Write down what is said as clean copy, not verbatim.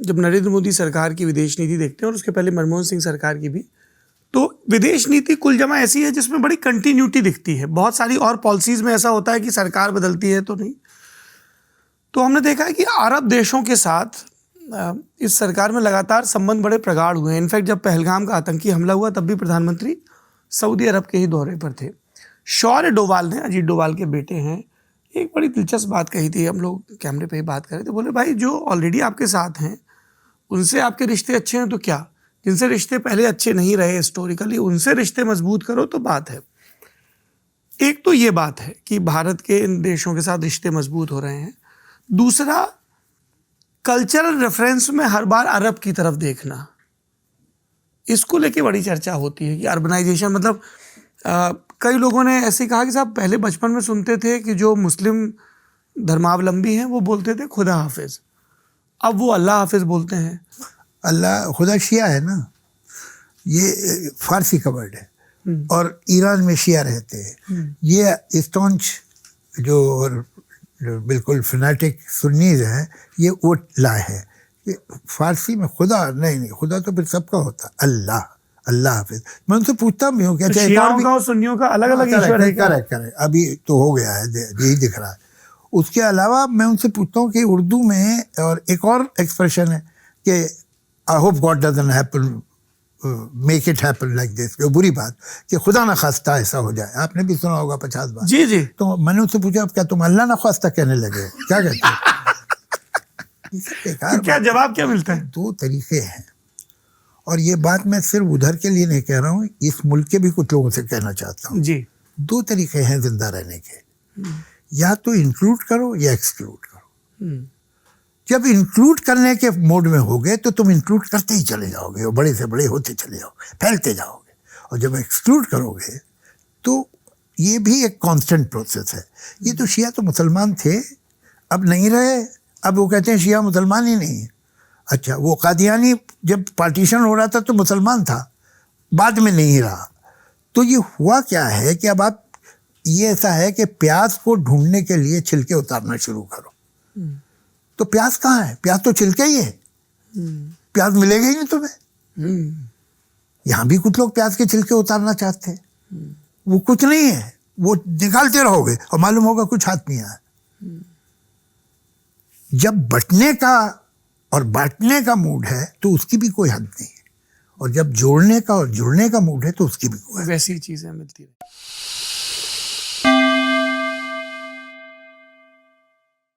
जब नरेंद्र मोदी सरकार की विदेश नीति देखते हैं और उसके पहले मनमोहन सिंह सरकार की भी, तो विदेश नीति कुल जमा ऐसी है जिसमें बड़ी कंटिन्यूटी दिखती है। बहुत सारी और पॉलिसीज में ऐसा होता है कि सरकार बदलती है तो नहीं। तो हमने देखा है कि अरब देशों के साथ इस सरकार में लगातार संबंध बड़े प्रगाढ़ हुए हैं। इनफैक्ट जब पहलगाम का आतंकी हमला हुआ तब भी प्रधानमंत्री सऊदी अरब के ही दौरे पर थे। शौर्य डोवाल ने, अजीत डोवाल के बेटे हैं, एक बड़ी दिलचस्प बात कही थी। हम लोग कैमरे पे ही बात कर रहे थे। बोले भाई जो ऑलरेडी आपके साथ हैं उनसे आपके रिश्ते अच्छे हैं तो क्या, जिनसे रिश्ते पहले अच्छे नहीं रहे हिस्टोरिकली उनसे रिश्ते मजबूत करो तो बात है। एक तो ये बात है कि भारत के इन देशों के साथ रिश्ते मजबूत हो रहे हैं। दूसरा, कल्चरल रेफरेंस में हर बार अरब की तरफ देखना, इसको लेके बड़ी चर्चा होती है कि अर्बनाइजेशन, मतलब कई लोगों ने ऐसे कहा कि साहब पहले बचपन में सुनते थे कि जो मुस्लिम धर्मावलंबी हैं वो बोलते थे खुदा हाफिज, अब वो अल्लाह हाफिज बोलते हैं। अल्लाह खुदा शिया है ना, ये फारसी का वर्ड है, और ईरान में शिया रहते हैं। ये स्टॉन्च जो बिल्कुल फनाटिक सुन्नीज हैं, ये वो लाए हैं। ये फारसी में खुदा नहीं, खुदा तो फिर सबका होता, अल्लाह, अल्लाह हाफिज। मैं उनसे पूछता भी हूँ क्या शियाओं का और सुन्नियों का अलग अलग ईश्वर है? करेक्ट, अभी तो हो गया है, यही दिख रहा है। उसके अलावा मैं उनसे पूछता हूँ कि उर्दू में और एक और एक्सप्रेशन है कि I hope God doesn't happen, make it happen like this, बुरी बात कि खुदा ना खास्ता ऐसा हो जाए। आपने भी सुना होगा 50 बार। जी जी। तो मैंने उनसे पूछा क्या तुम अल्लाह ना खास्ता कहने लगे, क्या कहते हो? तो क्या जवाब क्या मिलता है? 2 तरीके हैं, और ये बात मैं सिर्फ उधर के लिए नहीं कह रहा हूँ, इस मुल्क के भी कुछ लोगों से कहना चाहता हूँ जी। 2 तरीके हैं जिंदा रहने के, या तो इंक्लूड करो या एक्सक्लूड करो। जब इंक्लूड करने के मोड में होगे तो तुम इंक्लूड करते ही चले जाओगे और बड़े से बड़े होते चले जाओगे, फैलते जाओगे। और जब एक्सक्लूड करोगे तो ये भी एक कांस्टेंट प्रोसेस है। ये तो शिया तो मुसलमान थे, अब नहीं रहे, अब वो कहते हैं शिया मुसलमान ही नहीं है। अच्छा, वो कादियानी जब पार्टीशन हो रहा था तो मुसलमान था, बाद में नहीं रहा। तो ये हुआ क्या है कि अब आप, ये ऐसा है कि प्याज को ढूंढने के लिए छिलके उतारना शुरू करो। तो प्याज कहाँ है? प्याज तो छिलके ही है, प्याज मिलेगा ही नहीं तुम्हें। यहाँ भी कुछ लोग प्याज के छिलके उतारना चाहते हैं, वो कुछ नहीं है, वो निकालते रहोगे और मालूम होगा कुछ हाथ नहीं आया। जब बंटने का और बांटने का मूड है तो उसकी भी कोई हद नहीं है, और जब जोड़ने का और जुड़ने का मूड है तो उसकी भी कोई, वैसी चीजें मिलती है।